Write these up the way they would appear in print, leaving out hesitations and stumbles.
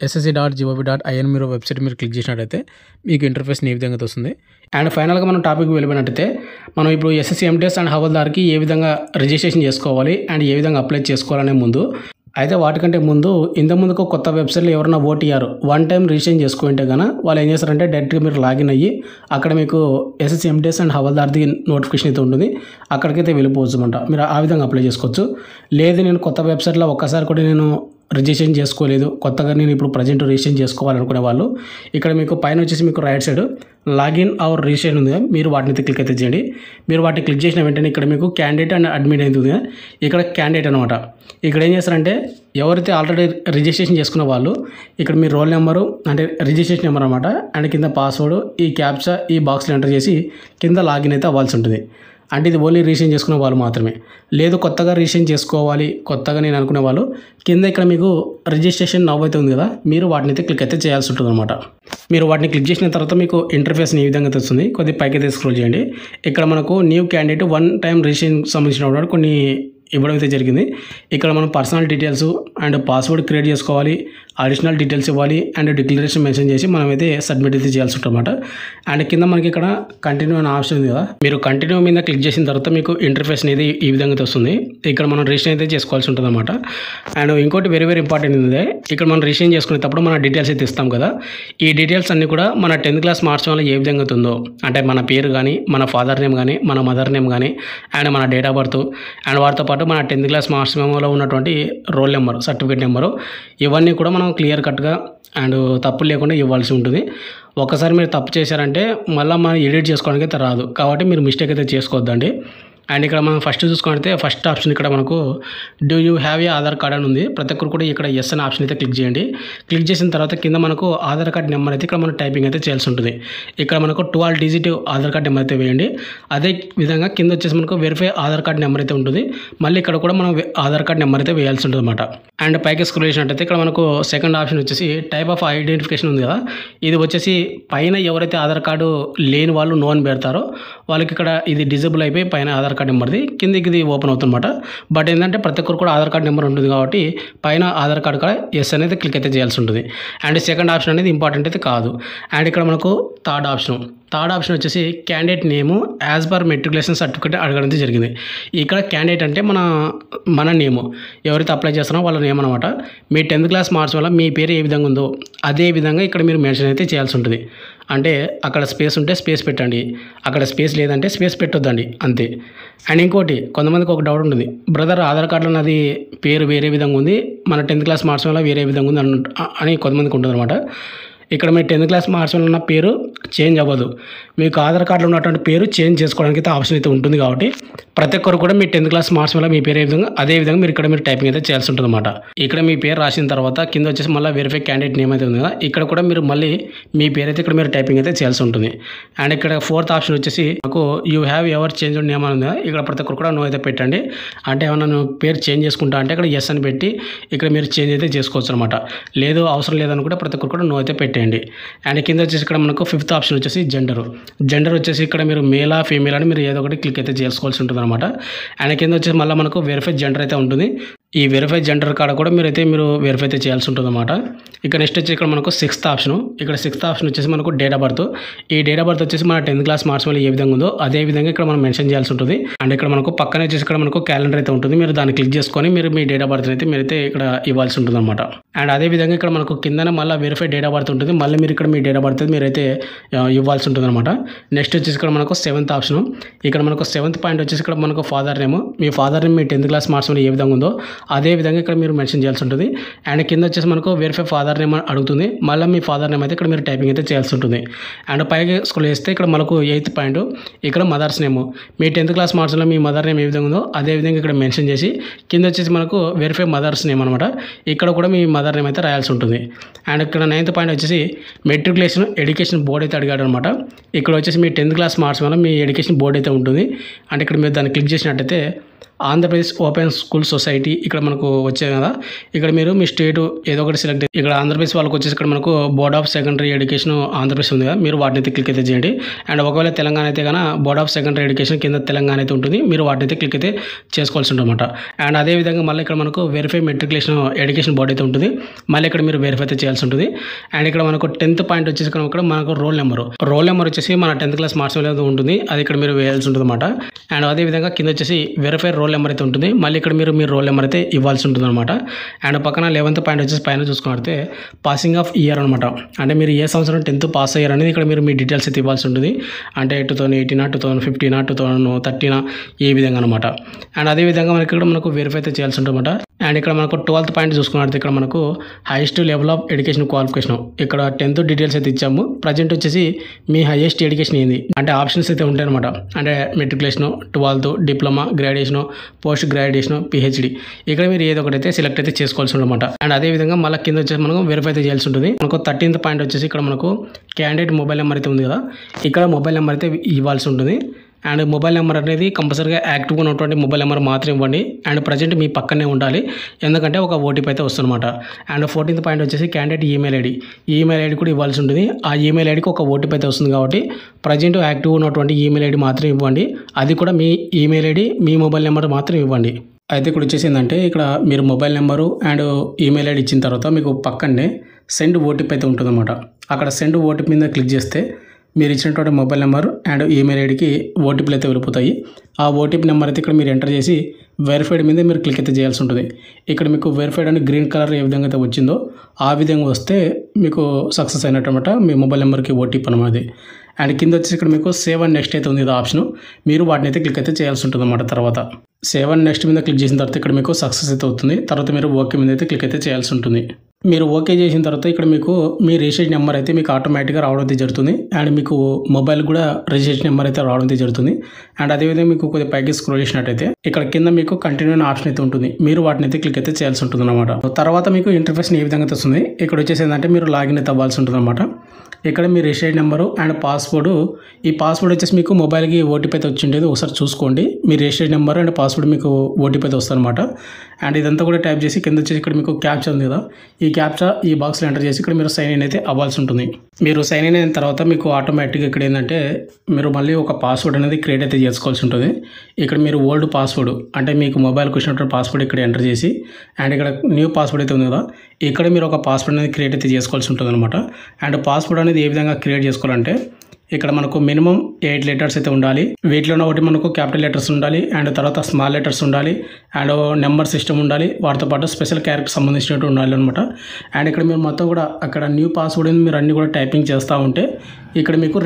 ssc.gov.in మీరు website మీరు click చేసినట్టయితే మీకు ఇంటర్ఫేస్ ఈ విధంగా వస్తుంది. అండ్ ఫైనల్గా మనం టాపిక్ వెళ్ళిపోయినట్టయితే మనం ఇప్పుడు ఎస్ఎస్సి ఎంటీఎస్ అండ్ హవల్దార్కి ఏ విధంగా రిజిస్ట్రేషన్ చేసుకోవాలి అండ్ ఏ విధంగా అప్లై చేసుకోవాలనే ముందు అయితే వాటికంటే ముందు ఇంతకుముందుకు కొత్త వెబ్సైట్లో ఎవరైనా ఓటీఆర్ వన్ టైం రిజిస్ట్రేషన్ చేసుకుంటే కనుక వాళ్ళు ఏం చేస్తారంటే డైరెక్ట్గా మీరు లాగిన్ అయ్యి అక్కడ మీకు ఎస్ఎస్సి ఎంటీఎస్ అండ్ హవల్దార్ది నోటిఫికేషన్ అయితే ఉంటుంది, అక్కడికైతే వెళ్ళిపోవచ్చు అనమాట. మీరు ఆ విధంగా అప్లై చేసుకోవచ్చు. లేదు నేను కొత్త వెబ్సైట్లో ఒక్కసారి కూడా నేను రిజిస్ట్రేషన్ చేసుకోలేదు, కొత్తగా నేను ఇప్పుడు ప్రజెంట్ రిజిస్ట్రేషన్ చేసుకోవాలనుకునే వాళ్ళు ఇక్కడ మీకు పైన వచ్చేసి మీకు right side login or registration ఉంది, మీరు వాటిని అయితే క్లిక్ అయితే చేయండి. మీరు వాటిని క్లిక్ చేసిన వెంటనే ఇక్కడ మీకు క్యాండిడేట్ అండ్ అడ్మిట్ అవుతుంది. ఇక్కడ క్యాండిడేట్ అనమాట. ఇక్కడ ఏం చేస్తారంటే ఎవరైతే ఆల్రెడీ రిజిస్ట్రేషన్ చేసుకున్న వాళ్ళు ఇక్కడ మీ రోల్ నెంబరు అంటే రిజిస్ట్రేషన్ నెంబర్ అనమాట అండ్ కింద పాస్వర్డ్ ఈ క్యాప్చా ఈ బాక్స్లో ఎంటర్ చేసి కింద లాగిన్ అయితే అవ్వాల్సి ఉంటుంది. అంటే ఇది ఓన్లీ రిజిస్ట్రేషన్ చేసుకునే వాళ్ళు మాత్రమే. లేదు కొత్తగా రిజిస్ట్రేషన్ చేసుకోవాలి కొత్తగా నేను అనుకునే వాళ్ళు కింద ఇక్కడ మీకు రిజిస్ట్రేషన్ నవ్ అయితే ఉంది కదా, మీరు వాటిని అయితే క్లిక్ అయితే చేయాల్సి ఉంటుంది అనమాట. మీరు వాటిని క్లిక్ చేసిన తర్వాత మీకు ఇంటర్ఫేస్ ఈ విధంగా తెస్తుంది. కొద్దిగా పైకి అయితే స్క్రోల్ చేయండి. ఇక్కడ మనకు new candidate one time registration సంబంధించిన కొన్ని ఇవ్వడం అయితే జరిగింది. ఇక్కడ మనం personal details and password create చేసుకోవాలి, అడిషనల్ డీటెయిల్స్ ఇవ్వాలి అండ్ డిక్లరేషన్ మెన్షన్ చేసి మనం అయితే సబ్మిట్ అయితే చేయాల్సి ఉంటుందన్నమాట. అండ్ కింద మనకి ఇక్కడ కంటిన్యూ అనే ఆప్షన్ ఉంది కదా, మీరు కంటిన్యూ మీద క్లిక్ చేసిన తర్వాత మీకు ఇంటర్ఫేస్ అనేది ఈ విధంగా వస్తుంది. ఇక్కడ మనం రిజిస్ట్రేషన్ అయితే చేసుకోవాల్సి ఉంటుంది అనమాట. అండ్ ఇంకోటి వెరీ ఇంపార్టెంట్ ఉంది, ఇక్కడ మనం రిజిస్ట్రేషన్ చేసుకునేటప్పుడు మన డీటెయిల్స్ అయితే ఇస్తాం కదా, ఈ డీటెయిల్స్ అన్నీ కూడా మన 10th క్లాస్ మార్క్స్ వల్ల ఏ విధంగా ఉందో అంటే మన పేరు కానీ మన ఫాదర్ నేమ్ కానీ మన మదర్ నేమ్ కానీ అండ్ మన డేట్ ఆఫ్ బర్త్ అండ్ వాటితో పాటు మన 10th క్లాస్ మార్క్స్ మెమోలో ఉన్నటువంటి రోల్ నెంబర్ సర్టిఫికేట్ నెంబరు ఇవన్నీ కూడా మనం క్లియర్ కట్గా అండ్ తప్పు లేకుండా ఇవ్వాల్సి ఉంటుంది. ఒకసారి మీరు తప్పు చేశారంటే మళ్ళీ మనం ఎడిట్ చేసుకోవడానికి అయితే రాదు, కాబట్టి మీరు మిస్టేక్ అయితే చేసుకోవద్దండి. అండ్ ఇక్కడ మనం ఫస్ట్ చూసుకుంటే ఫస్ట్ ఆప్షన్ ఇక్కడ మనకు do you have a Aadhaar card అని ఉంది. ప్రతి ఒక్కరు కూడా ఇక్కడ ఎస్ అనే ఆప్షన్ అయితే క్లిక్ చేయండి. క్లిక్ చేసిన తర్వాత కింద మనకు ఆధార్ కార్డ్ నెంబర్ అయితే ఇక్కడ మనం టైపింగ్ అయితే చేయాల్సి ఉంటుంది. ఇక్కడ మనకు 12 డిజిట్ ఆధార్ కార్డ్ నెంబర్ అయితే వేయండి. అదే విధంగా కింద వచ్చేసి మనకు వెరిఫై ఆధార్ కార్డ్ నెంబర్ అయితే ఉంటుంది. మళ్ళీ ఇక్కడ కూడా మనం ఆధార్ కార్డ్ నెంబర్ అయితే వేయాల్సి ఉంటుంది అనమాట. అండ్ పైకి స్క్రోల్ చేసినట్టయితే ఇక్కడ మనకు సెకండ్ ఆప్షన్ వచ్చేసి టైప్ ఆఫ్ ఐడెంటిఫికేషన్ ఉంది కదా, ఇది వచ్చేసి పైన ఎవరైతే ఆధార్ కార్డు లేని వాళ్ళు నో అని పెడతారో వాళ్ళకి ఇక్కడ ఇది డిజేబుల్ అయిపోయి పైన ఆధార్ కార్డ్ నెంబర్ది కిందకి ఇది ఓపెన్ అవుతుందన్నమాట. బట్ ఏంటంటే ప్రతి ఒక్కరు కూడా ఆధార్ కార్డ్ నెంబర్ ఉంటుంది కాబట్టి పైన ఆధార్ కార్డు కూడా ఎస్ అనేది క్లిక్ అయితే చేయాల్సి ఉంటుంది. అండ్ సెకండ్ ఆప్షన్ అనేది ఇంపార్టెంట్ అయితే కాదు. అండ్ ఇక్కడ మనకు థర్డ్ ఆప్షన్ వచ్చేసి క్యాండిడేట్ నేము యాజ్ పర్ మెట్రికులేషన్ సర్టిఫికేట్ అడగడం జరిగింది. ఇక్కడ క్యాండిడేట్ అంటే మన నేము ఎవరైతే అప్లై చేస్తారో వాళ్ళ నేమ్ అనమాట. మీ 10th క్లాస్ మార్క్స్ వల్ల మీ పేరు ఏ విధంగా ఉందో అదే విధంగా ఇక్కడ మీరు మెన్షన్ అయితే చేయాల్సి ఉంటుంది. అంటే అక్కడ స్పేస్ ఉంటే స్పేస్ పెట్టండి, అక్కడ స్పేస్ లేదంటే స్పేస్ పెట్టొద్దండి అంతే. అండ్ ఇంకోటి కొంతమందికి ఒక డౌట్ ఉంటుంది, బ్రదర్ ఆధార్ కార్డులో నాది పేరు వేరే విధంగా ఉంది, మన 10th క్లాస్ మార్క్స్ వల్ల వేరే విధంగా ఉంది అని కొంతమందికి ఉంటుంది అనమాట. ఇక్కడ మీ 10th క్లాస్ మార్క్స్ వల్ల ఉన్న పేరు చేంజ్ అవ్వదు, మీకు ఆధార్ కార్డులో ఉన్నటువంటి పేరు చేంజ్ చేసుకోవడానికి అయితే ఆప్షన్ అయితే ఉంటుంది. కాబట్టి ప్రతి ఒక్కరు కూడా మీ 10th క్లాస్ మార్క్స్ వల్ల మీ పేరు ఏ విధంగా అదే విధంగా మీరు ఇక్కడ మీరు టైపింగ్ అయితే చేయాల్సి ఉంటుంది అనమాట. ఇక్కడ మీ పేరు రాసిన తర్వాత కింద వచ్చేసి మళ్ళీ వెరిఫై క్యాండిడేట్ నేమ్ అయితే ఉంది కదా, ఇక్కడ కూడా మీరు మళ్ళీ మీ పేరు అయితే ఇక్కడ మీరు టైపింగ్ అయితే చేయాల్సి ఉంటుంది. అండ్ ఇక్కడ ఫోర్త్ ఆప్షన్ వచ్చేసి నాకు you have ever change name అని ఉంది కదా, ఇక్కడ ప్రతి ఒక్కరు కూడా నో అయితే పెట్టండి. అంటే ఏమన్నా నువ్వు పేరు చేంజ్ చేసుకుంటా అంటే ఇక్కడ ఎస్ అని పెట్టి ఇక్కడ మీరు చేంజ్ అయితే చేసుకోవచ్చు అనమాట. లేదు అవసరం లేదనుకుంటే ప్రతి ఒక్కరు కూడా నో అయితే పెట్టండి. అండ్ కింద వచ్చేసి ఇక్కడ మనకు ఫిఫ్త్ ఆప్షన్ వచ్చేసి జెండర్ వచ్చేసి ఇక్కడ మీరు మేలా ఫీమేల్ అని మీరు ఏదో ఒకటి క్లిక్ అయితే చేసుకోవాల్సి ఉంటుంది అనమాట. అండ్ కింద వచ్చేసి మళ్ళీ మనకు వెరిఫై జెండర్ అయితే ఉంటుంది. ఈ వెరిఫై జెండర్ కాడ కూడా మీరు వెరిఫై అయితే చేయాల్సి ఉంటుంది అనమాట. ఇక నెక్స్ట్ వచ్చి ఇక్కడ మనకు సిక్స్త్ ఆప్షన్ వచ్చేసి మనకు డేట్ ఆఫ్ బర్త్. ఈ డేట్ ఆఫ్ బర్త్ వచ్చేసి మన 10th క్లాస్ మార్క్స్ వల్ల ఏ విధంగా ఉందో అదే విధంగా ఇక్కడ మనం మెన్షన్ చేయాల్సి ఉంటుంది. అండ్ ఇక్కడ మనకు పక్కనే వచ్చేసి ఇక్కడ మనకు క్యాలెండర్ అయితే ఉంటుంది, మీరు దాన్ని క్లిక్ చేసుకొని మీరు మీ డేట్ ఆఫ్ బర్త్ అయితే మీరైతే ఇక్కడ ఇవ్వాల్సి ఉంటుంది అనమాట. అండ్ అదే విధంగా ఇక్కడ మనకు కిందనే మళ్ళీ వెరిఫై డేట్ ఆఫ్ బర్త్ ఉంటుంది, మళ్ళీ మీరు ఇక్కడ మీ డేట్ ఆఫ్ బర్త్ మీరైతే ఇవ్వాల్సి ఉంటుంది అనమాట. నెక్స్ట్ వచ్చేసి ఇక్కడ మనకు 7th ఆప్షన్. ఇక్కడ మనకు 7th పాయింట్ వచ్చేసి ఇక్కడ మనకు ఫాదర్ నేమ్, మీ ఫాదర్ నేమ్ మీ 10th క్లాస్ మార్క్స్ వల్ల ఏ విధంగా ఉందో అదే విధంగా ఇక్కడ మీరు మెన్షన్ చేయాల్సి ఉంటుంది. అండ్ కింద వచ్చేసి మనకు వెరిఫై ఫాదర్ నేమ్ అడుగుతుంది, మళ్ళీ మీ ఫాదర్ నేమ్ అయితే ఇక్కడ మీరు టైపింగ్ అయితే చేయాల్సి ఉంటుంది. అండ్ పైకి స్క్రోల్ చేస్తే ఇక్కడ మనకు 8th పాయింట్ ఇక్కడ మదర్స్ నేమ్, మీ 10th క్లాస్ మార్క్స్లో మీ మదర్ నేమ్ ఏ విధంగా ఉందో అదే విధంగా ఇక్కడ మెన్షన్ చేసి కింద వచ్చేసి మనకు వెరిఫై మదర్స్ నేమ్ అనమాట, ఇక్కడ కూడా మీ మదర్ నేమ్ అయితే రాయాల్సి ఉంటుంది. అండ్ ఇక్కడ 9th పాయింట్ వచ్చేసి మెట్రికులేషన్ ఎడ్యుకేషన్ బోర్డ్ అయితే అడిగాడు అనమాట. ఇక్కడ వచ్చేసి మీ 10th క్లాస్ మార్క్స్ వల్ల మీ ఎడ్యుకేషన్ బోర్డ్ అయితే ఉంటుంది. అంటే ఇక్కడ మీరు దాన్ని క్లిక్ చేసినట్టయితే ఆంధ్రప్రదేశ్ ఓపెన్ స్కూల్ సొసైటీ ఇక్కడ మనకు వచ్చాయి కదా, ఇక్కడ మీరు మీ స్టేట్ ఏదో ఒకటి సెలెక్ట్. ఇక్కడ ఆంధ్రప్రదేశ్ వాళ్ళకి వచ్చేసి ఇక్కడ మనకు board of secondary education Andhra Pradesh ఉంది కదా, మీరు వాటిని అయితే క్లిక్ అయితే చేయండి. అండ్ ఒకవేళ తెలంగాణ అయితే కన్నా బోర్డ్ ఆఫ్ సెకండరీ ఎడ్యుకేషన్ కింద తెలంగాణ అయితే ఉంటుంది, మీరు వాటిని అయితే క్లిక్ అయితే చేసుకోవాల్సి ఉంటుందన్నమాట. అండ్ అదేవిధంగా మళ్ళీ ఇక్కడ మనకు వెరిఫై మెట్రికులేషన్ ఎడ్యుకేషన్ బోర్డు అయితే ఉంటుంది, మళ్ళీ ఇక్కడ మీరు వెరిఫై అయితే చేయాల్సి ఉంటుంది. అండ్ ఇక్కడ మనకు 10th పాయింట్ వచ్చేసి ఇక్కడ మనకు రోల్ నెంబర్ వచ్చేసి మన 10th క్లాస్ మార్క్స్ అనేది ఉంటుంది, అది ఇక్కడ మీరు వేయాల్సి ఉంటుంది అనమాట. అండ్ అదేవిధంగా కింద వచ్చేసి వెరిఫై రోల్ నెంబర్ అయితే ఉంటుంది, మళ్ళీ ఇక్కడ మీరు మీ రోల్ నెంబర్ అయితే ఇవ్వాల్సి ఉంటుంది అనమాట. అండ్ పక్కన 11th పాయింట్ వచ్చేసి పైన చూసుకుంటే పాసింగ్ ఆఫ్ ఇయర్ అనమాట, అంటే మీరు ఏ సంవత్సరం 10th పాస్ అయ్యారు అనేది ఇక్కడ మీరు మీ డీటెయిల్స్ అయితే ఇవ్వాల్సి ఉంటుంది, అంటే 2018, 2015, 2013 ఈ విధంగా అనమాట. అండ్ అదేవిధంగా మనకి ఇక్కడ మనకు వెరిఫై అయితే చేయాల్సి ఉంటుంది అనమాట. అండ్ ఇక్కడ మనకు 12th పాయింట్ చూసుకున్నట్టు ఇక్కడ మనకు highest level of education qualification, ఇక్కడ 10th డీటెయిల్స్ అయితే ఇచ్చాము. ప్రజెంట్ వచ్చేసి మీ హైయెస్ట్ ఎడ్యుకేషన్ ఏంది అంటే ఆప్షన్స్ అయితే ఉంటాయి అనమాట, అంటే matriculation, 12th, diploma, graduation, post graduation, PhD, ఇక్కడ మీరు ఏదో ఒకటి అయితే సెలెక్ట్ అయితే చేసుకోవాల్సి ఉందన్నమాట. అండ్ అదేవిధంగా మళ్ళీ కింద వచ్చేసి మనం వెరిఫై అయితే చేయాల్సి ఉంటుంది. మనకు 13th పాయింట్ వచ్చేసి ఇక్కడ మనకు క్యాండిడేట్ మొబైల్ నెంబర్ అయితే ఉంది కదా, ఇక్కడ మొబైల్ నెంబర్ అయితే ఇవ్వాల్సి ఉంటుంది. అండ్ మొబైల్ నెంబర్ అనేది కంపల్సరీగా యాక్టివ్గా ఉన్నటువంటి మొబైల్ నెంబర్ మాత్రం ఇవ్వండి, అండ్ ప్రజెంట్ మీ పక్కనే ఉండాలి, ఎందుకంటే ఒక ఓటీపీ అయితే వస్తుందన్నమాట. అండ్ 14th పాయింట్ వచ్చేసి క్యాండిడేట్ ఈమెయిల్ ఐడి కూడా ఇవ్వాల్సి ఉంటుంది. ఆ ఈమెయిల్ ఐడికి ఒక ఓటీపీ అయితే వస్తుంది కాబట్టి ప్రజెంట్ యాక్టివ్ ఉన్నటువంటి ఈమెయిల్ ఐడి మాత్రం ఇవ్వండి, అది కూడా మీ ఈమెయిల్ ఐడి మీ మొబైల్ నెంబర్ మాత్రం ఇవ్వండి. అయితే ఇక్కడ వచ్చేసి ఏంటంటే ఇక్కడ మీరు mobile number and email ID ఇచ్చిన తర్వాత మీకు పక్కనే సెండ్ ఓటీపీ అయితే ఉంటుందన్నమాట. అక్కడ సెండ్ ఓటీపీ మీద క్లిక్ చేస్తే మీరు ఇచ్చినటువంటి మొబైల్ నెంబర్ అండ్ ఈమెయిల్ ఐడికి ఓటీపీలు అయితే వెళ్ళిపోతాయి. ఆ ఓటీపీ నెంబర్ అయితే ఇక్కడ మీరు ఎంటర్ చేసి వెరిఫైడ్ మీద మీరు క్లిక్ అయితే చేయాల్సి ఉంటుంది. ఇక్కడ మీకు వెరిఫైడ్ అని గ్రీన్ కలర్ ఏ విధంగా అయితే వచ్చిందో ఆ విధంగా వస్తే మీకు సక్సెస్ అయినట్టు అనమాట, మీ మొబైల్ నెంబర్కి ఓటీపీ అన్నమాట. అండ్ కింద వచ్చేసి ఇక్కడ మీకు సేవ్ అండ్ నెక్స్ట్ అయితే ఉంది ఇది ఆప్షన్, మీరు వాటిని అయితే క్లిక్ అయితే చేయాల్సి ఉంటుంది అన్నమాట. తర్వాత సేవ్ అండ్ నెక్స్ట్ మీద క్లిక్ చేసిన తర్వాత ఇక్కడ మీకు సక్సెస్ అయితే అవుతుంది. తర్వాత మీరు ఓకే మీద అయితే క్లిక్ అయితే చేయాల్సి ఉంటుంది. మీరు ఓకే చేసిన తర్వాత ఇక్కడ మీకు మీ రిజిస్ట్రేషన్ నెంబర్ అయితే మీకు ఆటోమేటిక్గా రావడం అయితే జరుగుతుంది, అండ్ మీకు మొబైల్ కూడా రిజిస్ట్రేషన్ నెంబర్ అయితే రావడం అయితే జరుగుతుంది. అండ్ అదేవిధంగా మీకు కొద్దిగా పైకి స్క్రోల్ చేసినట్టయితే ఇక్కడ కింద మీకు కంటిన్యూ అనే ఆప్షన్ అయితే ఉంటుంది, మీరు వాటిని అయితే క్లిక్ అయితే చేయాల్సి ఉంటుంది అనమాట. తర్వాత మీకు ఇంటర్ఫేస్ ఏ విధంగా వస్తుంది, ఇక్కడ వచ్చేసి ఏంటంటే మీరు లాగిన్ అయితే అవ్వాల్సి ఉంటుంది అనమాట. ఇక్కడ మీ రిజిస్ట్రేషన్ నెంబరు అండ్ పాస్వర్డ్, ఈ పాస్వర్డ్ వచ్చేసి మీకు మొబైల్కి ఓటీపీ అయితే వచ్చిండేది, ఒకసారి చూసుకోండి. మీ రిజిస్ట్రేషన్ నెంబర్ అండ్ పాస్వర్డ్ మీకు ఓటీపీ అయితే వస్తుంది అనమాట. అండ్ ఇదంతా కూడా టైప్ చేసి కింద వచ్చేసి ఇక్కడ మీకు క్యాప్చా ఉంది కదా, ఈ క్యాప్చా ఈ బాక్స్లో ఎంటర్ చేసి ఇక్కడ మీరు సైన్ ఇన్ అయితే అవ్వాల్సి ఉంటుంది. మీరు సైన్ ఇన్ అయిన తర్వాత మీకు ఆటోమేటిక్గా ఇక్కడ ఏంటంటే మీరు మళ్ళీ ఒక పాస్వర్డ్ అనేది క్రియేట్ అయితే చేసుకోవాల్సి ఉంటుంది. ఇక్కడ మీరు ఓల్డ్ పాస్వర్డ్ అంటే మీకు మొబైల్కి వచ్చినటువంటి పాస్వర్డ్ ఇక్కడ ఎంటర్ చేసి అండ్ ఇక్కడ న్యూ పాస్వర్డ్ అయితే ఉంది కదా, ఇక్కడ మీరు ఒక పాస్వర్డ్ అనేది క్రియేట్ అయితే చేసుకోవాల్సి ఉంటుంది అనమాట. అండ్ పాస్వర్డ్ అనేది ఏ విధంగా క్రియేట్ చేసుకోవాలంటే ఇక్కడ మనకు మినిమం 8 లెటర్స్ అయితే ఉండాలి, వీటిలోనే ఒకటి మనకు క్యాపిటల్ లెటర్స్ ఉండాలి, అండ్ తర్వాత స్మాల్ లెటర్స్ ఉండాలి, అండ్ నెంబర్ సిస్టమ్ ఉండాలి, వాటితో పాటు స్పెషల్ క్యారెక్టర్ సంబంధించినట్టు ఉండాలి అనమాట. అండ్ ఇక్కడ మీరు మొత్తం కూడా అక్కడ న్యూ పాస్వర్డ్ మీరు అన్ని కూడా టైపింగ్ చేస్తూ ఉంటే ఇక్కడ మీకు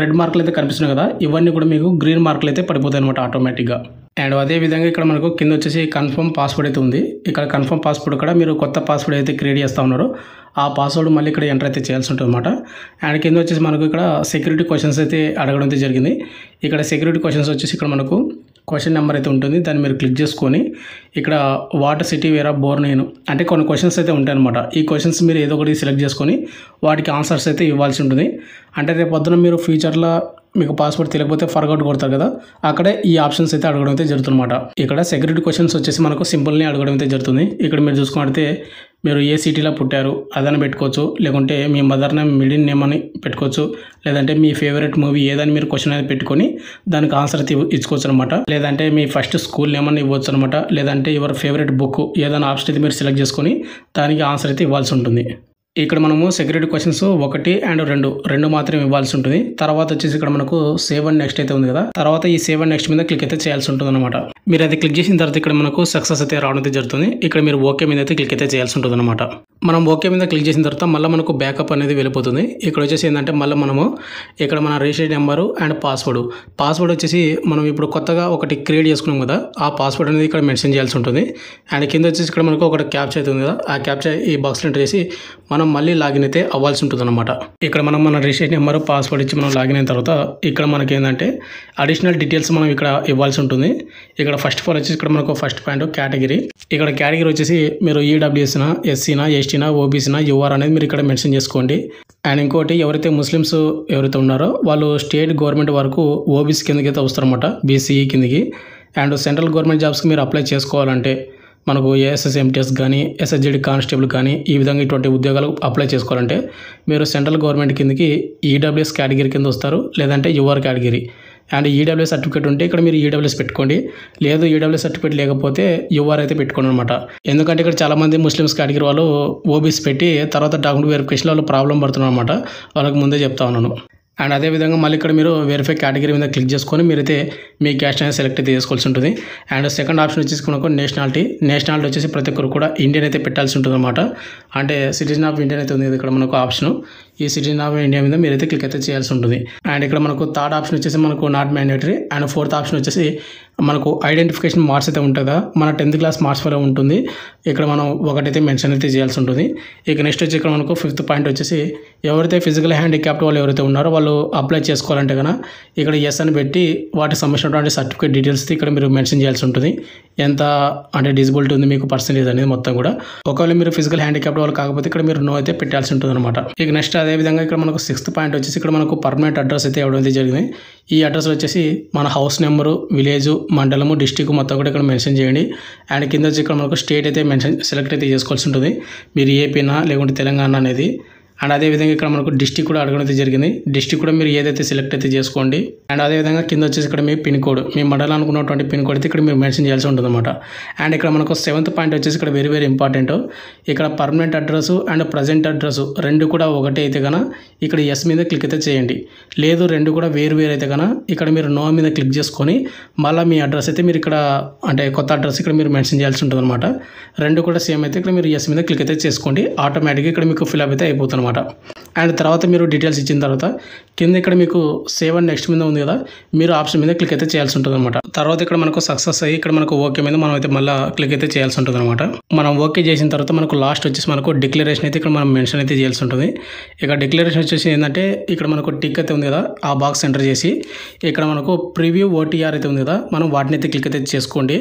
రెడ్ మార్కులు అయితే కనిపిస్తున్నాయి కదా, ఇవన్నీ కూడా మీకు గ్రీన్ మార్కులు అయితే పడిపోతాయి అనమాట ఆటోమేటిక్గా. అండ్ అదేవిధంగా ఇక్కడ మనకు కింద వచ్చేసి కన్ఫర్మ్ పాస్వర్డ్ అయితే ఉంది, ఇక్కడ కన్ఫర్మ్ పాస్వర్డ్ కూడా మీరు కొత్త పాస్వర్డ్ అయితే క్రియేట్ చేస్తూ ఉన్నారో ఆ పాస్వర్డ్ మళ్ళీ ఇక్కడ ఎంటర్ అయితే చేయాల్సి ఉంటుంది అనమాట. అండ్ కింద వచ్చేసి మనకు ఇక్కడ సెక్యూరిటీ క్వశ్చన్స్ అయితే అడగడం అయితే జరిగింది. ఇక్కడ సెక్యూరిటీ క్వశ్చన్స్ వచ్చేసి ఇక్కడ మనకు క్వశ్చన్ నెంబర్ అయితే ఉంటుంది, దాన్ని మీరు క్లిక్ చేసుకొని ఇక్కడ what city wear of Born నేను అంటే కొన్ని క్వశ్చన్స్ అయితే ఉంటాయి అనమాట. ఈ క్వశ్చన్స్ మీరు ఏదో ఒకటి సెలెక్ట్ చేసుకొని వాటికి ఆన్సర్స్ అయితే ఇవ్వాల్సి ఉంటుంది. అంటే రేపు పొద్దున మీరు ఫ్యూచర్లో మీకు పాస్వర్డ్ తెలియకపోతే ఫర్గౌట్ కొడతారు కదా, అక్కడే ఈ ఆప్షన్స్ అయితే అడగడం అయితే జరుగుతుందన్నమాట. ఇక్కడ సెక్యూరిటీ క్వశ్చన్స్ వచ్చేసి మనకు సింపుల్ని అడగడం అయితే జరుగుతుంది. ఇక్కడ మీరు చూసుకుంటే మీరు ఏ సిటీలో పుట్టారు అదని పెట్టుకోవచ్చు, లేకుంటే మీ మదర్ నేమ్ మిడిల్ నేమ్ అని పెట్టుకోవచ్చు, లేదంటే మీ ఫేవరెట్ మూవీ ఏదని మీరు క్వశ్చన్ అనేది పెట్టుకొని దానికి ఆన్సర్ అయితే ఇచ్చుకోవచ్చు అనమాట. లేదంటే మీ ఫస్ట్ స్కూల్ నేమ్ అని ఇవ్వచ్చు అనమాట, లేదంటే ఎవరి ఫేవరెట్ బుక్ ఏదైనా ఆప్షన్ అయితే మీరు సెలెక్ట్ చేసుకొని దానికి ఆన్సర్ అయితే ఇవ్వాల్సి ఉంటుంది. ఇక్కడ మనము సెక్యూరిటీ క్వశ్చన్స్ 1 అండ్ 2 మాత్రం ఇవ్వాల్సి ఉంటుంది. తర్వాత వచ్చేసి ఇక్కడ మనకు సేవ్ అండ్ నెక్స్ట్ అయితే ఉంది కదా, తర్వాత ఈ సేవ్ అండ్ నెక్స్ట్ మీద క్లిక్ అయితే చేయాల్సి ఉంటుంది అనమాట. మీరు అది క్లిక్ చేసిన తర్వాత ఇక్కడ మనకు సక్సెస్ అయితే రావడం అయితే జరుగుతుంది. ఇక్కడ మీరు ఓకే మీద అయితే క్లిక్ అయితే చేయాల్సి ఉంటుంది అనమాట. మనం ఓకే మీద క్లిక్ చేసిన తర్వాత మళ్ళీ మనకు బ్యాకప్ అనేది వెళ్ళిపోతుంది. ఇక్కడ వచ్చేసి ఏంటంటే మళ్ళీ మనము ఇక్కడ మన రిజిస్టర్ నెంబరు అండ్ పాస్వర్డ్ వచ్చేసి మనం ఇప్పుడు కొత్తగా ఒకటి క్రియేట్ చేసుకున్నాం కదా, ఆ పాస్వర్డ్ అనేది ఇక్కడ మెన్షన్ చేయాల్సి ఉంటుంది. అండ్ కింద వచ్చేసి ఇక్కడ మనకు ఒకటి క్యాప్చా అయితే ఉంది కదా, ఆ క్యాప్చా ఈ బాక్స్లో ఎంటర్ చేసి మనం మళ్ళీ లాగిన్ అయితే అవ్వాల్సి ఉంటుంది అనమాట. ఇక్కడ మనం మన రిజిస్టర్ నెంబరు పాస్వర్డ్ ఇచ్చి మనం లాగిన్ అయిన తర్వాత ఇక్కడ మనకి ఏంటంటే అడిషనల్ డీటెయిల్స్ మనం ఇక్కడ ఇవ్వాల్సి ఉంటుంది. ఇక్కడ ఫస్ట్ ఆఫ్ ఆల్ వచ్చేసి ఇక్కడ మనకు ఫస్ట్ పాయింట్ కేటగిరీ, ఇక్కడ కేటగిరీ వచ్చేసి మీరు ఈడబ్ల్యూఎస్నా, ఎస్సీనా, ఎస్టీనా, ఓబీసీనా, యుఆర్ అనేది మీరు ఇక్కడ మెన్షన్ చేసుకోండి. అండ్ ఇంకోటి ఎవరైతే ముస్లిమ్స్ ఎవరైతే ఉన్నారో వాళ్ళు స్టేట్ గవర్నమెంట్ వరకు ఓబీసీ కిందకి అయితే వస్తారన్నమాట, బీసీఈ కిందకి. అండ్ సెంట్రల్ గవర్నమెంట్ జాబ్స్కి మీరు అప్లై చేసుకోవాలంటే మనకు ఏఎస్ఎస్ఎంటీఎస్ కానీ ఎస్ఎస్జిడి కానిస్టేబుల్ కానీ ఈ విధంగా ఇటువంటి ఉద్యోగాలు అప్లై చేసుకోవాలంటే మీరు సెంట్రల్ గవర్నమెంట్ కిందకి ఈడబ్ల్యూఎస్ కేటగిరీ కింద వస్తారు, లేదంటే your category. And EWS certificate ఉంటే ఇక్కడ మీరు ఈడబ్ల్యూఎస్ పెట్టుకోండి, లేదు ఈడబ్ల్యూఎస్ సర్టిఫికేట్ లేకపోతే యువర్ అయితే పెట్టుకోండి అనమాట. ఎందుకంటే ఇక్కడ చాలామంది ముస్లిమ్స్ కేటగిరీ వాళ్ళు ఓబీసీ పెట్టి తర్వాత డాక్యుమెంట్ వెరిఫికేషన్లో వాళ్ళు ప్రాబ్లం పడుతున్నారు అనమాట. వాళ్ళకి ముందే చెప్తా ఉన్నాను. అండ్ అదేవిధంగా మళ్ళీ ఇక్కడ మీరు వెరిఫై కేటగిరీ మీద క్లిక్ చేసుకొని మీరైతే మీ క్యాస్ట్ అనేది సెలెక్ట్ అయితే చేసుకోవాల్సి ఉంటుంది. అండ్ సెకండ్ ఆప్షన్ వచ్చేసి మనకు నేషనాలిటీ వచ్చేసి ప్రతి ఒక్కరు కూడా ఇండియన్ అయితే పెట్టాల్సి ఉంటుంది అనమాట. అంటే సిటిజన్ ఆఫ్ ఇండియన్ అయితే ఉంది ఇక్కడ మనకు ఆప్షన్. ఈ సిటిజన్ ఆఫ్ ఇండియా మీద మీరైతే క్లిక్ అయితే చేయాల్సి ఉంటుంది. అండ్ ఇక్కడ మనకు థర్డ్ ఆప్షన్ వచ్చేసి మనకు not mandatory. And fourth option వచ్చేసి మనకు ఐడెంటిఫికేషన్ మార్క్స్ అయితే ఉంటుందా, మన 10th క్లాస్ మార్క్స్ వల్ల ఉంటుంది. ఇక్కడ మనం ఒకటైతే మెన్షన్ అయితే చేయాల్సి ఉంటుంది. ఇక నెక్స్ట్ వచ్చి ఇక్కడ మనకు 5th పాయింట్ వచ్చేసి ఎవరైతే ఫిజికల్ హ్యాండిక్యాప్డ్ వాళ్ళు ఎవరైతే ఉన్నారో వాళ్ళు అప్లై చేసుకోవాలంటే కనుక ఇక్కడ ఎస్ అని పెట్టి వాటికి సంబంధించినటువంటి సర్టిఫికేట్ డీటెయిల్స్ ఇక్కడ మీరు మెన్షన్ చేయాల్సి ఉంటుంది. ఎంత అంటే డిజబిలిటీ ఉంది మీకు పర్సెంటేజ్ అనేది మొత్తం కూడా. ఒకవేళ మీరు ఫిజికల్ హ్యాండిక్యాప్డ్ వాళ్ళు కాకపోతే ఇక్కడ మీరు నో అయితే పెట్టాల్సి ఉంటుంది అనమాట. ఇక నెక్స్ట్ అదేవిధంగా ఇక్కడ మనకు 6th పాయింట్ వచ్చేసి ఇక్కడ మనకు పర్మనెంట్ అడ్రస్ అయితే ఇవ్వడం అయితే జరిగింది. ఈ అడ్రస్ వచ్చేసి మన హౌస్ నెంబరు, విలేజ్, మండలము, డిస్టిక్ మొత్తం కూడా ఇక్కడ మెన్షన్ చేయండి. అండ్ కింద వచ్చి ఇక్కడ మనకు స్టేట్ అయితే సెలెక్ట్ అయితే చేసుకోవాల్సి ఉంటుంది. మీరు ఏపీనా లేకుంటే తెలంగాణ అనేది. అండ్ అదేవిధంగా ఇక్కడ మనకు డిస్టిక్ కూడా అడగడం అయితే జరిగింది. డిస్టిక్ కూడా మీరు ఏదైతే సెలెక్ట్ అయితే చేసుకోండి. అండ్ అదేవిధంగా కింద వచ్చేసి ఇక్కడ మీ పిన్ కోడ్, మీ మండలానికి ఉన్నటువంటి పిన్ కోడ్ అయితే ఇక్కడ మీరు మెన్షన్ చేయాల్సి ఉంటుంది అనమాట. అండ్ ఇక్కడ మనకు 7th పాయింట్ వచ్చేసి ఇక్కడ వెరీ వెరీ ఇంపార్టెంట్. ఇక్కడ permanent address and present address రెండు కూడా ఒకటే అయితే కనుక ఇక్కడ ఎస్ మీద క్లిక్ అయితే చేయండి. లేదు రెండు కూడా వేరు అయితే కనుక ఇక్కడ మీరు నో మీద క్లిక్ చేసుకొని మళ్ళీ మీ అడ్రస్ అయితే మీరు ఇక్కడ అంటే కొత్త అడ్రస్ ఇక్కడ మీరు మెన్షన్ చేయాల్సి ఉంటుంది అనమాట. రెండు కూడా సేమ్ అయితే ఇక్కడ మీరు ఎస్ మీద క్లిక్ అయితే చేసుకోండి. ఆటోమేటిక్గా ఇక్కడ మీకు ఫిల్అప్ అయితే అయిపోతుంది. అండ్ తర్వాత మీరు డీటెయిల్స్ ఇచ్చిన తర్వాత కింద ఇక్కడ మీకు సేవ్ అండ్ నెక్స్ట్ మీద ఉంది కదా, మీరు ఆప్షన్ మీద క్లిక్ అయితే చేయాల్సి ఉంటుంది అనమాట. తర్వాత ఇక్కడ మనకు సక్సెస్ అయ్యి ఇక్కడ మనకు ఓకే మీద మనం అయితే మళ్ళీ క్లిక్ అయితే చేయాల్సి ఉంటుంది అనమాట. మనం ఓకే చేసిన తర్వాత మనకు లాస్ట్ వచ్చేసి మనకు డిక్లరేషన్ అయితే ఇక్కడ మనం మెన్షన్ అయితే చేయాల్సి ఉంటుంది. ఇక డిక్లరేషన్ వచ్చేసి ఏంటంటే ఇక్కడ మనకు టిక్ అయితే ఉంది కదా, ఆ బాక్స్ ఎంటర్ చేసి ఇక్కడ మనకు ప్రివ్యూ ఓటీఆర్ అయితే ఉంది కదా, మనం వాటిని అయితే క్లిక్ అయితే చేసుకోండి.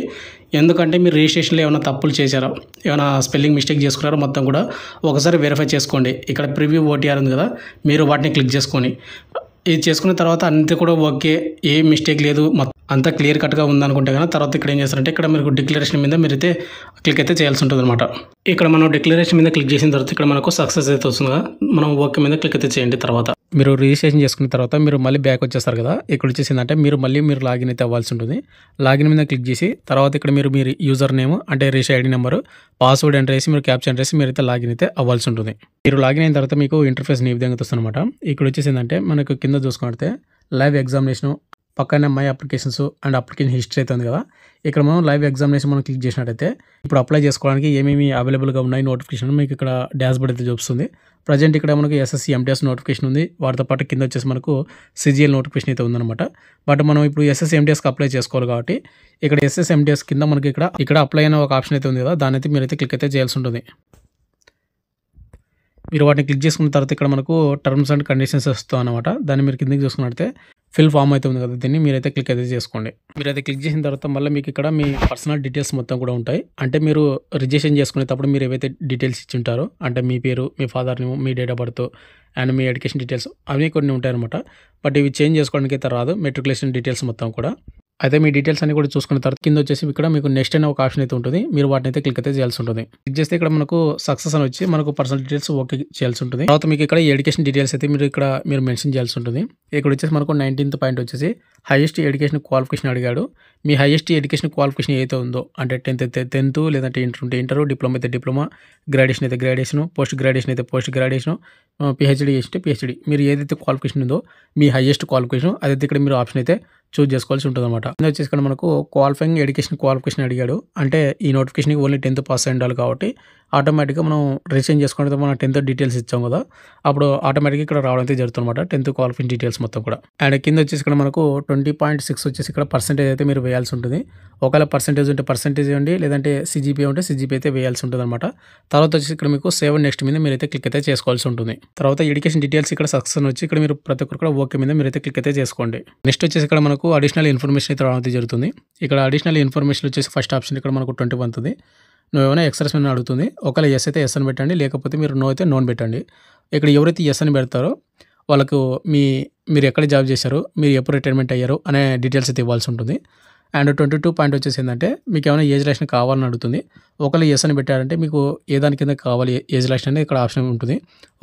ఎందుకంటే మీరు రిజిస్ట్రేషన్లో ఏమైనా తప్పులు చేశారో, ఏమైనా స్పెల్లింగ్ మిస్టేక్ చేసుకున్నారో మొత్తం కూడా ఒకసారి వెరిఫై చేసుకోండి. ఇక్కడ ప్రివ్యూ ఓటీఆర్ ఉంది కదా, మీరు వాటిని క్లిక్ చేసుకొని ఇది చేసుకున్న తర్వాత అంతే కూడా ఓకే, ఏ మిస్టేక్ లేదు, అంతా క్లియర్ కట్గా ఉందనుకుంటే కానీ తర్వాత ఇక్కడ ఏం చేస్తారంటే ఇక్కడ మీకు డిక్లరేషన్ మీద మీరైతే క్లిక్ అయితే చేయాల్సి ఉంటుంది అనమాట. ఇక్కడ మనం డిక్లరేషన్ మీద క్లిక్ చేసిన తర్వాత ఇక్కడ మనకు సక్సెస్ అయితే వస్తుంది కదా, మనం ఓకే మీద క్లిక్ అయితే చేయండి. తర్వాత మీరు రిజిస్ట్రేషన్ చేసుకున్న తర్వాత మీరు మళ్ళీ బ్యాక్ వచ్చేస్తారు కదా, ఇక్కడ వచ్చేసిందంటే మీరు లాగిన్ అయితే అవ్వాల్సి ఉంటుంది. లాగిన్ మీద క్లిక్ చేసి తర్వాత ఇక్కడ మీరు యూజర్ నేమ్ అంటే register ID number, password enter చేసి మీరు క్యాప్చర్ ఎంటర్ చేసి మీరైతే లాగిన్ అయితే అవ్వాల్సి ఉంటుంది. మీరు లాగిన్ అయిన తర్వాత మీకు ఇంటర్ఫేస్ ఈ విధంగా వస్తుంది అనమాట. ఇక్కడ వచ్చేసిందంటే మనకు కింద చూసుకుంటే లైవ్ ఎగ్జామినేషన్, పక్కనే my applications and application history అయితే ఉంది కదా, ఇక్కడ మనం లైవ్ ఎగ్జామినేషన్ మనం క్లిక్ చేసినట్టయితే ఇప్పుడు అప్లై చేసుకోవడానికి ఏమేమి అవైలబుల్గా ఉన్నాయి నోటిఫికేషన్ మీకు ఇక్కడ డాష్బోర్డ్ అయితే చూపిస్తుంది. ప్రజెంట్ ఇక్కడ మనకు ఎస్ఎస్సి ఎంటీఎస్ నోటిఫికేషన్ ఉంది, వాటితో పాటు కింద వచ్చేసి మనకు సిజిఎల్ నోటిఫికేషన్ అయితే ఉందన్నమాట. బట్ మనం ఇప్పుడు ఎస్ఎస్సి ఎంటీఎస్కి అప్లై చేసుకోవాలి కాబట్టి ఇక్కడ ఎస్ఎస్సి ఎంటీఎస్ కింద మనకి ఇక్కడ అప్లై అయిన ఒక ఆప్షన్ అయితే ఉంది కదా, దాని అయితే మీరైతే క్లిక్ అయితే చేయాల్సి ఉంటుంది. మీరు వాటిని క్లిక్ చేసుకున్న తర్వాత ఇక్కడ మనకు టర్మ్స్ అండ్ కండిషన్స్ వస్తాయి అనమాట. దాన్ని మీరు కిందకి చూసుకున్నట్టే ఫిల్ ఫామ్ అయితే ఉంది కదా, దీన్ని మీరైతే క్లిక్ అయితే చేసుకోండి. మీరైతే క్లిక్ చేసిన తర్వాత మళ్ళీ మీకు ఇక్కడ మీ పర్సనల్ డీటెయిల్స్ మొత్తం కూడా ఉంటాయి. అంటే మీరు రిజిస్ట్రేషన్ చేసుకునేటప్పుడు మీరు ఏవైతే డీటెయిల్స్ ఇచ్చి ఉంటారో అంటే మీ పేరు, మీ ఫాదర్ నేమ్, మీ డేట్ ఆఫ్ బర్త్ అండ్ మీ ఎడ్యుకేషన్ డీటెయిల్స్ అవి కొన్ని ఉంటాయన్నమాట. బట్ ఇవి చేంజ్ చేసుకోవడానికి అయితే రాదు, మెట్రికులేషన్ డీటెయిల్స్ మొత్తం కూడా. అయితే మీ డీటెయిల్స్ అన్ని కూడా చూసుకున్న తర్వాత కింద వచ్చేసి ఇక్కడ మీకు నెక్స్ట్ అనే ఒక ఆప్షన్ అయితే ఉంటుంది, మీరు వాటిని అయితే క్లిక్ అయితే చేయాల్సి ఉంటుంది. క్లిక్ చేస్తే ఇక్కడ మనకు సక్సెస్ అని వచ్చి మనకు పర్సనల్ డీటెయిల్స్ ఓకే చేయాల్సి ఉంటుంది. తర్వాత మీకు ఇక్కడ ఎడ్యుకేషన్ డీటెయిల్స్ అయితే మీరు మెన్షన్ చేయాల్సి ఉంటుంది. ఇక్కడ వచ్చేసి మనకు 19th పాయింట్ వచ్చేసి హైయెస్ట్ ఎడ్యుకేషన్ క్వాలిఫికేషన్ అడిగాడు. మీ హైయెస్ట్ ఎడ్యుకేషన్ క్వాలిఫికేషన్ ఏదైతే ఉందో అంటే 10th లేదంటే ఇంటర్ ఉంటే ఇంటర్, డిప్లొమా అయితే డిప్లొమా, గ్రాడ్యుయేషన్ అయితే గ్రాడ్యుయేషన్, పోస్ట్ గ్రాడ్యుయేషన్ అయితే పోస్ట్ గ్రాడ్యుయేషన్, పిహెచ్డీ చేస్తే పిహెచ్డీ, మీరు ఏదైతే క్వాలిఫికేషన్ ఉందో మీ హైయెస్ట్ క్వాలిఫికేషన్ అదైతే ఇక్కడ మీరు ఆప్షన్ అయితే చూస్ చేసుకోవాల్సి ఉంటుంది అనమాట. వచ్చేసి ఇక్కడ మనకు క్వాలిఫైయింగ్ ఎడ్యుకేషన్ క్వాలిఫికేషన్ అడిగాడు. అంటే ఈ నోటిఫికేషన్కి ఓన్లీ 10th పాస్ అయి ఉండాలి కాబట్టి ఆటోమేటిక్గా మనం రిజిస్ట్రేషన్ చేసుకుంటే మనం 10th డీటెయిల్స్ ఇచ్చాం కదా, అప్పుడు ఆటోమేటిక్గా ఇక్కడ రావడం అయితే జరుగుతుంది అనమాట 10th క్వాలిఫికేషన్ డీటెయిల్స్ మొత్తం కూడా. అండ్ కింద వచ్చేసి ఇక్కడ మనకు 20.6 వచ్చేసి ఇక్కడ పర్సెంటేజ్ అయితే మీరు వేయాల్సి ఉంటుంది. ఒకవేళ పర్సెంటేజ్ ఉంటే పర్సెంటేజ్ ఇవ్వండి, లేదంటే సిజిపిఏ ఉంటే సిజిపిఏ అయితే వేయాల్సి ఉంటుంది అనమాట. తర్వాత వచ్చేసి ఇక్కడ మీకు సేవ్ నెక్స్ట్ మీద మీరైతే క్లిక్ అయితే చేసుకోవాల్సి ఉంటుంది. తర్వాత ఎడ్యుకేషన్ డీటెయిల్స్ ఇక్కడ సక్సెస్ వచ్చి ఇక్కడ మీరు ప్రతి ఒక్కరు కూడా ఓకే మీద మీరైతే క్లిక్ అయితే చేసుకోండి. నెక్స్ట్ వచ్చేసి ఇక్కడ మనకు అడిషనల్ ఇన్ఫర్మేషన్ అయితే రావడం జరుగుతుంది. ఇక్కడ అడిషనల్ ఇన్ఫర్మేషన్ వచ్చేసి ఫస్ట్ ఆప్షన్ ఇక్కడ మనకు 21 ఉంది. నువ్వు ఏమైనా ఎక్స్ప్రెస్ అని అడుగుతుంది. ఒకవేళ ఎస్ అయితే ఎస్ అని పెట్టండి, లేకపోతే మీరు నో అయితే నోన్ పెట్టండి. ఇక్కడ ఎవరైతే ఎస్ అని పెడతారో వాళ్ళకు మీరు ఎక్కడ జాబ్ చేశారు, మీరు ఎప్పుడు రిటైర్మెంట్ అయ్యారు అనే డీటెయిల్స్ అయితే ఇవ్వాల్సి ఉంటుంది. అండ్ 22 పాయింట్ వచ్చేసి ఏంటంటే మీకు ఏమైనా ఏజ్ రిలాక్సేషన్ కావాలని అడుగుతుంది. ఒకవేళ యెస్ అని పెట్టారంటే మీకు ఏ దాని కింద కావాలి ఏజ్ రిలాక్సేషన్ అనేది ఇక్కడ ఆప్షన్ ఉంటుంది.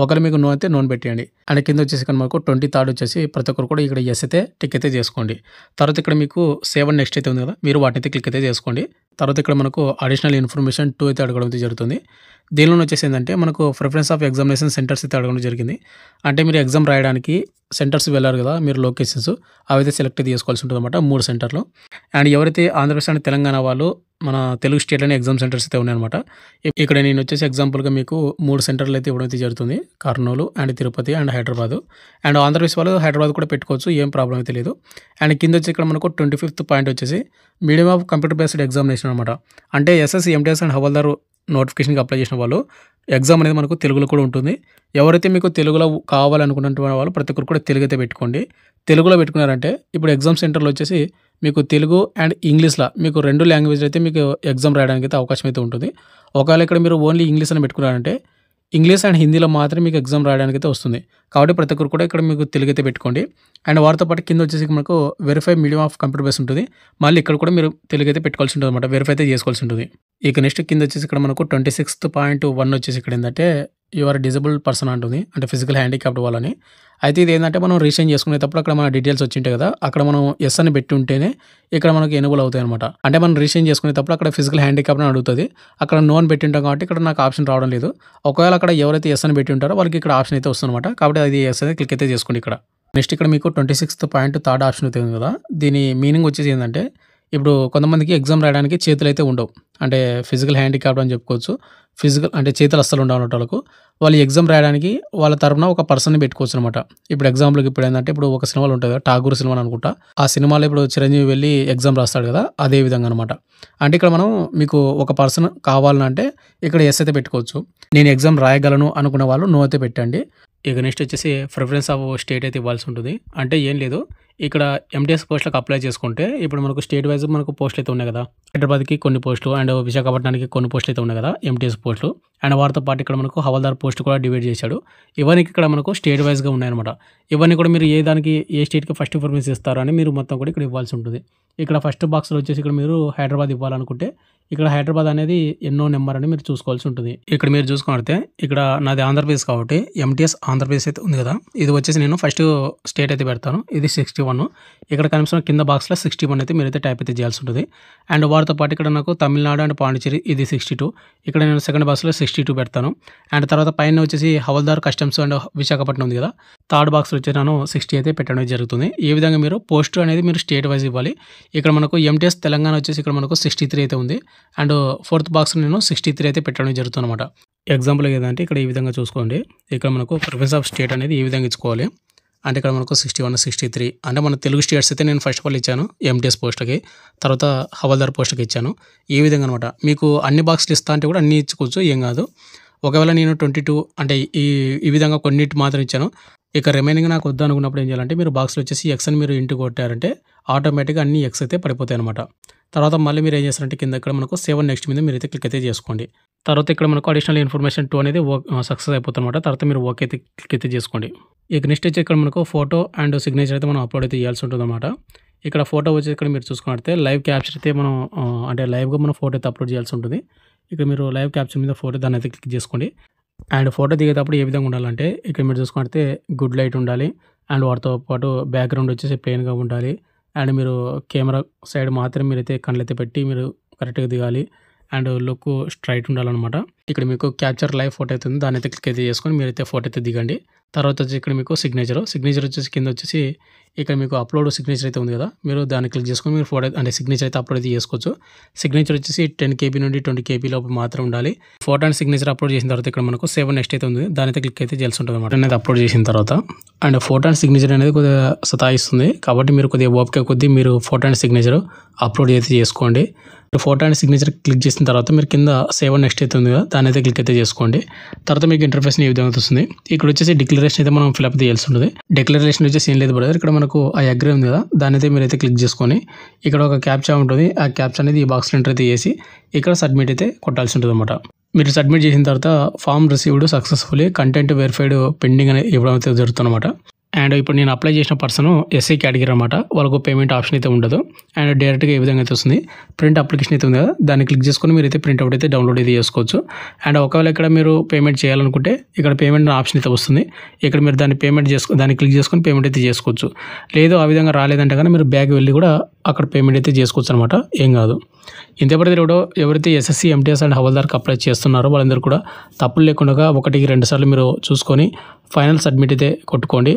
ఒకవేళ మీకు నో అయితే నోని పెట్టేయండి. అండ్ కింద వచ్చేసి ఇక్కడ మనకు 23rd వచ్చేసి ప్రతి ఒక్కరు కూడా ఇక్కడ యెస్ అయితే టిక్ అయితే చేసుకోండి. తర్వాత ఇక్కడ మీకు సేవ్ అండ్ నెక్స్ట్ అయితే ఉంది కదా, మీరు వాటిని అయితే క్లిక్ అయితే చేసుకోండి. తర్వాత ఇక్కడ మనకు అడిషనల్ ఇన్ఫర్మేషన్ 2 అయితే అడగడం అయితే జరుగుతుంది. దీనిలో వచ్చేసి ఏంటంటే మనకు ప్రిఫరెన్స్ ఆఫ్ ఎగ్జామినేషన్ సెంటర్స్ అయితే అడగడం జరిగింది. అంటే మీరు ఎగ్జామ్ రాయడానికి సెంటర్స్ వెళ్ళారు కదా, మీరు లొకేషన్స్ అవైతే సెలెక్ట్ అయితే చేసుకోవాల్సి ఉంటుంది అనమాట 3 సెంటర్లు. అండ్ ఎవరైతే ఆంధ్రప్రదేశ్ అండ్ తెలంగాణ వాళ్ళు మన తెలుగు స్టేట్లోనే ఎగ్జామ్ సెంటర్స్ అయితే ఉన్నాయన్నమాట. ఇక్కడ నేను వచ్చేసి ఎగ్జాంపుల్గా మీకు 3 సెంటర్లు అయితే ఇవ్వడం అయితే జరుగుతుంది. Kurnool and Tirupati and Hyderabad. And Andhra Pradesh వాళ్ళు హైదరాబాద్ కూడా పెట్టుకోవచ్చు, ఏం ప్రాబ్లం అయితే లేదు. అండ్ కింద వచ్చి ఇక్కడ మనకు 25th పాయింట్ వచ్చేసి medium of computer based examination అనమాట. అంటే ఎస్ఎస్సి ఎంటీఎస్ అండ్ హవాల్దార్ నోటిఫికేషన్కి అప్లై చేసిన వాళ్ళు ఎగ్జామ్ అనేది మనకు తెలుగులో కూడా ఉంటుంది. ఎవరైతే మీకు తెలుగులో కావాలనుకున్నటువంటి వాళ్ళు ప్రతి ఒక్కరు కూడా తెలుగు అయితే పెట్టుకోండి. తెలుగులో పెట్టుకున్నారంటే ఇప్పుడు ఎగ్జామ్ సెంటర్లో వచ్చేసి మీకు తెలుగు అండ్ ఇంగ్లీష్లో మీకు 2 లాంగ్వేజ్లో అయితే మీకు ఎగ్జామ్ రాయడానికి అయితే అవకాశం అయితే ఉంటుంది. ఒకవేళ ఇక్కడ మీరు ఓన్లీ ఇంగ్లీష్ అని పెట్టుకున్నారంటే ఇంగ్లీష్ అండ్ హిందీలో మాత్రమే మీకు ఎగ్జామ్ రాయడానికి అయితే వస్తుంది. కాబట్టి ప్రతి ఒక్కరు కూడా ఇక్కడ మీకు తెలుగు అయితే పెట్టుకోండి. అండ్ వాటితో పాటు కింద వచ్చేసి మనకు verify medium of computer base ఉంటుంది. మళ్ళీ ఇక్కడ కూడా మీరు తెలుగు అయితే పెట్టుకోవాల్సి ఉంటుంది అనమాట, వెరిఫై అయితే చేసుకోవాల్సి ఉంటుంది. ఇక నెక్స్ట్ కింద వచ్చేసి ఇక్కడ మనకు 26th.1 వచ్చేసి ఇక్కడ ఏంటంటే యువర్ డిజబుల్డ్ పర్సన్ అంటుంది, అంటే ఫిజికల్ హ్యాండిక్యాప్డ్ వాళ్ళని. అయితే ఇది ఏంటంటే మనం రిజిస్ట్రేషన్ చేసుకునేటప్పుడు అక్కడ మన డీటెయిల్స్ వచ్చి ఉంటాయి కదా, అక్కడ మనం ఎస్ అని పెట్టి ఉంటేనే ఇక్కడ మనకు ఎనేబుల్ అవుతాయి అనమాట. అంటే మనం రిజిస్ట్రేషన్ చేసుకునేటప్పుడు అక్కడ ఫిజికల్ హ్యాండిక్యాప్ అని అడుగుతుంది, అక్కడ నో అని పెట్టి ఉంటాం కాబట్టి ఇక్కడ నాకు ఆప్షన్ రావడం లేదు. ఒకవేళ అక్కడ ఎవరైతే ఎస్ అని పెట్టి ఉంటారో వాళ్ళకి ఇక్కడ ఆప్షన్ అయితే వస్తుంది అనమాట. కాబట్టి అది ఎస్ అయితే క్లిక్ అయితే చేసుకోండి ఇక్కడ. నెక్స్ట్ ఇక్కడ మీకు 26th పాయింట్ 3rd ఆప్షన్ అయితే ఉంది కదా, దీని మీనింగ్ వచ్చేసి ఏంటంటే ఇప్పుడు కొంతమందికి ఎగ్జామ్ రాయడానికి చేతులు అయితే ఉండవు, అంటే ఫిజికల్ హ్యాండిక్యాప్డ్ అని చెప్పుకోవచ్చు. ఫిజికల్ అంటే చేతులు అస్సలు ఉండవు వాళ్ళకు. వాళ్ళు ఎగ్జామ్ రాయడానికి వాళ్ళ తరపున ఒక పర్సన్ని పెట్టుకోవచ్చు అనమాట. ఇప్పుడు ఎగ్జాంపుల్కి ఇప్పుడు ఏంటంటే ఇప్పుడు ఒక సినిమాలు ఉంటుంది కదా, ఠాగూర్ సినిమా అనుకుంటా, ఆ సినిమాలో ఇప్పుడు చిరంజీవి వెళ్ళి ఎగ్జామ్ రాస్తాడు కదా, అదే విధంగా అనమాట. అంటే ఇక్కడ మనం మీకు ఒక పర్సన్ కావాలంటే ఇక్కడ ఎస్ అయితే పెట్టుకోవచ్చు. నేను ఎగ్జామ్ రాయగలను అనుకున్న వాళ్ళు నో అయితే పెట్టండి. ఇక నెక్స్ట్ వచ్చేసి ప్రిఫరెన్స్ ఆఫ్ స్టేట్ అయితే ఇవ్వాల్సి ఉంటుంది. అంటే ఏం లేదు, ఇక్కడ ఎంటీఎస్ పోస్టులకు అప్లై చేసుకుంటే ఇప్పుడు మనకు స్టేట్ వైజ్ మనకు పోస్టులు అయితే ఉన్నాయి కదా, హైదరాబాద్కి కొన్ని పోస్టులు అండ్ విశాఖపట్నానికి కొన్ని పోస్టులు అయితే ఉన్నాయి కదా ఎంటీఎస్ పోస్టులు. అండ్ వాటితో పాటు ఇక్కడ మనకు హవాల్దార్ పోస్ట్ కూడా డివైడ్ చేశాడు. ఇవన్నీ ఇక్కడ మనకు స్టేట్ వైజ్గా ఉన్నాయన్నమాట. ఇవన్నీ కూడా మీరు ఏ దానికి ఏ స్టేట్కి ఫస్ట్ ప్రిఫరెన్స్ ఇస్తారో అని మీరు మొత్తం కూడా ఇక్కడ ఇవ్వాల్సి ఉంటుంది. ఇక్కడ ఫస్ట్ బాక్స్లో వచ్చేసి ఇక్కడ మీరు హైదరాబాద్ ఇవ్వాలనుకుంటే ఇక్కడ హైదరాబాద్ అనేది ఎన్నో నెంబర్ అని మీరు చూసుకోవాల్సి ఉంటుంది. ఇక్కడ మీరు చూసుకుంటే ఇక్కడ నాది ఆంధ్రప్రదేశ్ కాబట్టి ఎంటీఎస్ ఆంధ్రప్రదేశ్ అయితే ఉంది కదా, ఇది వచ్చేసి నేను ఫస్ట్ స్టేట్ అయితే పెడతాను, ఇది 61. ఇక్కడ కనిపిస్తున్న కింద బాక్స్లో 61 అయితే మీరైతే టైప్ అయితే చేయాల్సి ఉంటుంది. అండ్ వాటితో పాటు ఇక్కడ నాకు తమిళనాడు అండ్ పాండిచేరి ఇది 62, ఇక్కడ నేను సెకండ్ బాక్స్లో 62 పెడతాను. అండ్ తర్వాత పైన వచ్చేసి హవాల్దార్ కస్టమ్స్ అండ్ విశాఖపట్నం ఉంది కదా, థర్డ్ బాక్స్లో వచ్చి నేను 60 అయితే పెట్టడం జరుగుతుంది. ఈ విధంగా మీరు పోస్ట్ అనేది మీరు స్టేట్ వైజ్ ఇవ్వాలి. ఇక్కడ మనకు ఎంటీఎస్ తెలంగాణ వచ్చేసి ఇక్కడ మనకు 63 అయితే ఉంది. అండ్ 4th బాక్స్ నేను 63 అయితే పెట్టడం జరుగుతుంది అనమాట. ఎగ్జాంపుల్ ఏదంటే ఇక్కడ ఈ విధంగా చూసుకోండి, ఇక్కడ మనకు ప్రిఫరెన్స్ ఆఫ్ స్టేట్ అనేది ఈ విధంగా ఇచ్చుకోవాలి. అంటే ఇక్కడ మనకు 61, 63 అంటే మన తెలుగు స్టేట్స్ అయితే నేను ఫస్ట్ ఆఫ్ ఆల్ ఇచ్చాను ఎంటీఎస్ పోస్ట్కి, తర్వాత హవాల్దార్ పోస్ట్కి ఇచ్చాను. ఈ విధంగా అనమాట. మీకు అన్ని బాక్స్లు ఇస్తా అంటే కూడా అన్ని ఇచ్చుకోవచ్చు, ఏం కాదు. ఒకవేళ నేను 22 అంటే ఈ విధంగా కొన్నిటి మాత్రం ఇచ్చాను. ఇక రిమైనింగ్ నాకు వద్దు అనుకున్నప్పుడు ఏం చేయాలంటే మీరు బాక్స్లో వచ్చేసి ఎక్స్ అని మీరు ఇంటూ కొట్టారంటే ఆటోమేటిక్గా అన్ని ఎక్స్ అయితే పడిపోతాయి అనమాట. తర్వాత మళ్ళీ మీరు ఏం చేస్తారంటే కింద ఇక్కడ మనకు 7 నెక్స్ట్ మీద మీరు అయితే క్లిక్ అయితే చేసుకోండి. తర్వాత ఇక్కడ మనకు అడిషనల్ ఇన్ఫర్మేషన్ 2 అనేది సక్సెస్ అయిపోతుంది అనమాట. తర్వాత మీరు ఓకే అయితే క్లిక్ అయితే చేసుకోండి. ఇక నెక్స్ట్ వచ్చి ఇక్కడ మనకు ఫోటో అండ్ సిగ్నేచర్ అయితే మనం అప్లోడ్ అయితే చేయాల్సి ఉంటుంది అనమాట. ఇక్కడ ఫోటో వచ్చి ఇక్కడ మీరు చూసుకున్నట్లయితే లైవ్ క్యాప్చర్ అయితే మనం అంటే లైవ్గా మనం ఫోటో అయితే అప్లోడ్ చేయాల్సి ఉంటుంది. ఇక్కడ మీరు లైవ్ క్యాప్చర్ మీద ఫోటో దాన్ని అయితే క్లిక్ చేసుకోండి. అండ్ ఫోటో దిగేటప్పుడు ఏ విధంగా ఉండాలంటే ఇక్కడ మీరు చూసుకుంటే గుడ్ లైట్ ఉండాలి. అండ్ వాటితో పాటు బ్యాక్గ్రౌండ్ వచ్చేసి ప్లెయిన్గా ఉండాలి. అండ్ మీరు కెమెరా సైడ్ మాత్రం మీరైతే కళ్ళైతే పెట్టి మీరు కరెక్ట్గా దిగాలి. అండ్ లుక్ స్ట్రైట్ ఉండాలన్నమాట. ఇక్కడ మీకు క్యాప్చర్ లైవ్ ఫోటో అయితే ఉంది, దాన్ని అయితే క్లిక్ అయితే చేసుకొని మీరైతే ఫోటో అయితే దిగండి. తర్వాత వచ్చి ఇక్కడ మీకు సిగ్నేచర్ వచ్చేసి కింద వచ్చేసి ఇక్కడ మీకు అప్లోడ్ సిగ్నేచర్ అయితే ఉంది కదా, మీరు దాన్ని క్లిక్ చేసుకొని మీరు ఫోటో అంటే సిగ్నేచర్ అయితే అప్లోడ్ అయితే చేసుకోవచ్చు. సిగ్నేచర్ వచ్చేసి 10 KB నుండి 20 KB లోపు మాత్రం ఉండాలి. ఫోటో అండ్ సిగ్నేచర్ అప్లోడ్ చేసిన తర్వాత ఇక్కడ మనకు 7 నెక్స్ట్ అయితే ఉంది, దాని అయితే క్లిక్ అయితే చేయాల్సి ఉంటుంది అనమాట. అనేది అప్లోడ్ చేసిన తర్వాత అండ్ ఫోటో అండ్ సిగ్నేచర్ అనేది కొద్దిగా సతాయిస్తుంది, కాబట్టి మీరు కొద్దిగా ఓపిక కొద్దీ మీరు ఫోటో అండ్ సిగ్నేచర్ అప్లోడ్ అయితే చేసుకోండి. ఫోటో అండ్ సిగ్నేచర్ క్లిక్ చేసిన తర్వాత మీరు కింద 7 నెక్స్ట్ అయితే ఉంది కదా, దాని అయితే క్లిక్ అయితే చేసుకోండి. తర్వాత మీకు ఇంటర్ఫేస్ ఈ విధంగా వస్తుంది. ఇక్కడ వచ్చేసి డిక్లరేషన్ అయితే మనం ఫిల్అప్ చేయాల్సి ఉంటుంది. డిక్లరేషన్ వచ్చేసి ఏం లేదు బ్రదర్, ఇక్కడ మనకు ఆ అగ్రీ ఉంది కదా, దాని అయితే మీరైతే క్లిక్ చేసుకొని ఇక్కడ ఒక క్యాప్చా ఉంటుంది, ఆ క్యాప్చా అనేది ఈ బాక్స్లో ఎంటర్ అయితే చేసి ఇక్కడ సబ్మిట్ అయితే కొట్టాల్సి ఉంటుంది అనమాట. మీరు సబ్మిట్ చేసిన తర్వాత form received successfully content verified pending అనేది ఇవ్వడం అయితే జరుగుతుంది అనమాట. అండ్ ఇప్పుడు నేను అప్లై చేసిన పర్సన్ ఎస్సీ కేటగిరీ అనమాట. వాళ్ళకు పేమెంట్ ఆప్షన్ అయితే ఉండదు. అండ్ డైరెక్ట్గా ఏ విధంగా అయితే వస్తుంది, ప్రింట్ అప్లికేషన్ అయితే ఉంది కదా, దాన్ని క్లిక్ చేసుకొని మీరైతే ప్రింట్అవుట్ అయితే డౌన్లోడ్ అయితే చేసుకోవచ్చు. అండ్ ఒకవేళ ఇక్కడ మీరు పేమెంట్ చేయాలనుకుంటే ఇక్కడ పేమెంట్ ఆప్షన్ అయితే వస్తుంది. ఇక్కడ మీరు దాన్ని దాన్ని క్లిక్ చేసుకొని పేమెంట్ అయితే చేసుకోవచ్చు. లేదు ఆ విధంగా రాలేదంటే కానీ మీరు బ్యాక్ వెళ్ళి కూడా అక్కడ పేమెంట్ అయితే చేసుకోవచ్చు అనమాట. ఏం కాదు. ఇంతవరకు కూడా ఎవరైతే ఎస్ఎస్సి ఎంటీఎస్ అండ్ హవల్దార్కి అప్లై చేస్తున్నారో వాళ్ళందరూ కూడా తప్పులు లేకుండా 1-2 సార్లు మీరు చూసుకొని ఫైనల్ సబ్మిట్ అయితే కొట్టుకోండి.